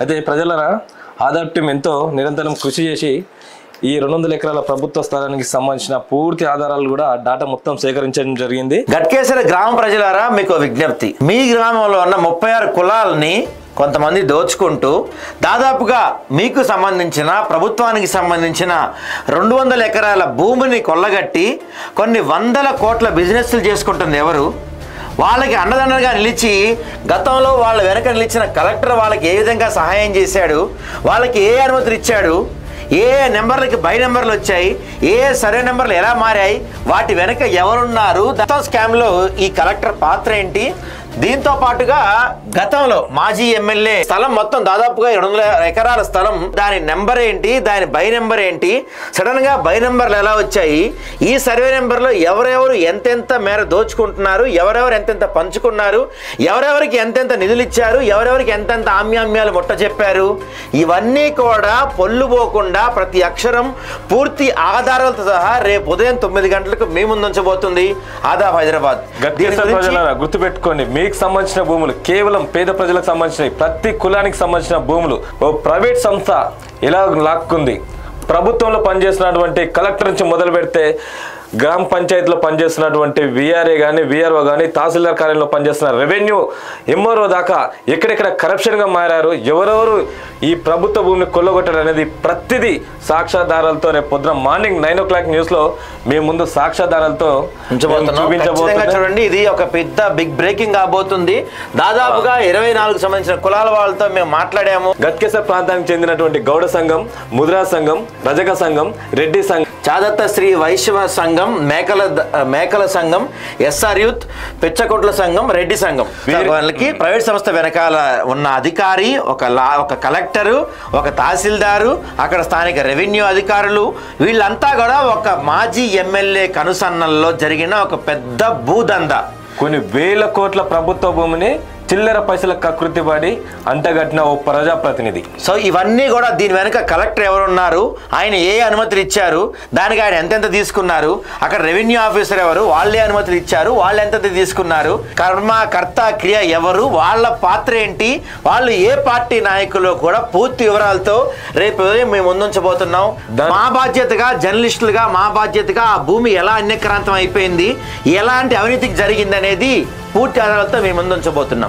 అయితే ప్రజలరా ఆధార్ టీం ఎంతో నిరంతరం కృషి చేసి ఈ 200 ఎకరాల ప్రభుత్వ స్థలానికి సంబంధించిన పూర్తి ఆధారాలు కూడా డాటా మొత్తం సేకరించడం జరిగింది. గట్కేసర గ్రామ ప్రజలారా మీకు విజ్ఞప్తి, మీ గ్రామంలో ఉన్న 36 కులాలని కొంతమంది దోచుకుంటూ దాదాపుగా మీకు సంబంధించిన ప్రభుత్వానికి సంబంధించిన 200 ఎకరాల భూమిని కొల్లగట్టి కొన్ని వందల కోట్ల బిజినెస్లు చేసుకుంటుంది ఎవరు? వాళ్ళకి అండదండగా నిలిచి గతంలో వాళ్ళ వెనక నిలిచిన కలెక్టర్ వాళ్ళకి ఏ విధంగా సహాయం చేశాడు, వాళ్ళకి ఏ అనుమతులు ఇచ్చాడు, ఏ నెంబర్లకి బై నెంబర్లు వచ్చాయి, ఏ సర్వే నెంబర్లు ఎలా మారాయి, వాటి వెనక ఎవరున్నారు, దత్తం స్కామ్లో ఈ కలెక్టర్ పాత్ర ఏంటి, దీంతో పాటుగా గతంలో మాజీ ఎమ్మెల్యే స్థలం మొత్తం దాదాపుగా 200 ఎకరాల స్థలం, దాని నెంబర్ ఏంటి, దాని బై నెంబర్ ఏంటి, సడన్ గా బై నెంబర్లు ఎలా వచ్చాయి, ఈ సర్వే నెంబర్లో ఎవరెవరు ఎంతెంత మేర దోచుకుంటున్నారు, ఎవరెవరు ఎంతెంత పంచుకున్నారు, ఎవరెవరికి ఎంతెంత నిధులు ఇచ్చారు, ఎవరెవరికి ఎంతెంత ఆమ్యామ్యాలు ముట్ట చెప్పారు, ఇవన్నీ కూడా పొల్లు పోకుండా ప్రతి అక్షరం పూర్తి ఆధారాలతో సహా రేపు ఉదయం 9 గంటలకు మీ ముందు ఉంచబోతుంది ఆదాబ్ హైదరాబాద్. గుర్తుపెట్టుకోండి, మీకు సంబంధించిన భూములు కేవలం పేద ప్రజలకు సంబంధించిన, ప్రతి కులానికి సంబంధించిన భూములు ఓ ప్రైవేట్ సంస్థ ఎలా లాక్కుంది. ప్రభుత్వంలో పనిచేస్తున్నటువంటి కలెక్టర్ నుంచి మొదలు పెడితే గ్రామ పంచాయతీలో పనిచేస్తున్నటువంటి విఆర్ఏ కానీ విఆర్ఓ కానీ తహసీల్దార్ కార్యాలయంలో పనిచేస్తున్న రెవెన్యూ ఎంఆర్ఓ దాకా ఎక్కడెక్కడ కరప్షన్గా మారారు, ఎవరెవరు ఈ ప్రభుత్వ భూమిని కొల్లగొట్టారు అనేది ప్రతిదీ సాక్ష్యాధారాలతో రేపు పొద్దున మార్నింగ్ 9 o'clock న్యూస్లో మేము ముందు సాక్ష్యాధారాలతో చూపించబోతున్నాం. చూడండి, ఇది ఒక పెద్ద బిగ్ బ్రేకింగ్ కాబోతుంది. దాదాపుగా 24 సంబంధించిన కులాల వాళ్ళతో మేము మాట్లాడాము. గట్కేసర ప్రాంతానికి చెందినటువంటి గౌడ సంఘం, ముద్రా సంఘం, రజక సంఘం, రెడ్డి సంఘం, చాదత్త శ్రీ వైశ్వ సంఘం, మేకల సంఘం, ఎస్ఆర్ యూత్, పిచ్చకొట్ల సంఘం, రెడ్డి సంఘం, వాళ్ళకి ప్రైవేట్ సంస్థ వెనకాల ఉన్న అధికారి, ఒక కలెక్టరు, ఒక తహసీల్దారు, అక్కడ స్థానిక రెవెన్యూ అధికారులు, వీళ్ళంతా కూడా ఒక మాజీ ఎమ్మెల్యే కనుసన్నల్లో జరిగిన ఒక పెద్ద భూదందా. కొన్ని వేల కోట్ల ప్రభుత్వ భూమిని చిల్లర పైసల కకృతి పడి అంటగట్టిన ఓ ప్రజాప్రతినిధి. సో ఇవన్నీ కూడా దీని వెనుక కలెక్టర్ ఎవరున్నారు, ఆయన ఏ అనుమతులు ఇచ్చారు, దానికి ఆయన ఎంతెంత తీసుకున్నారు, అక్కడ రెవెన్యూ ఆఫీసర్ ఎవరు, వాళ్ళే అనుమతులు ఇచ్చారు, వాళ్ళు ఎంతెంత తీసుకున్నారు, కర్మ కర్త క్రియ ఎవరు, వాళ్ళ పాత్ర ఏంటి, వాళ్ళు ఏ పార్టీ నాయకులు కూడా పూర్తి వివరాలతో రేపు మేము ముందుంచబోతున్నాం. మా బాధ్యతగా జర్నలిస్టులుగా మా బాధ్యతగా ఆ భూమి ఎలా అన్యక్రాంతం అయిపోయింది, ఎలాంటి అవినీతికి జరిగింది అనేది పూర్తి ఆధారాలతో మేము ముందుంచబోతున్నాం.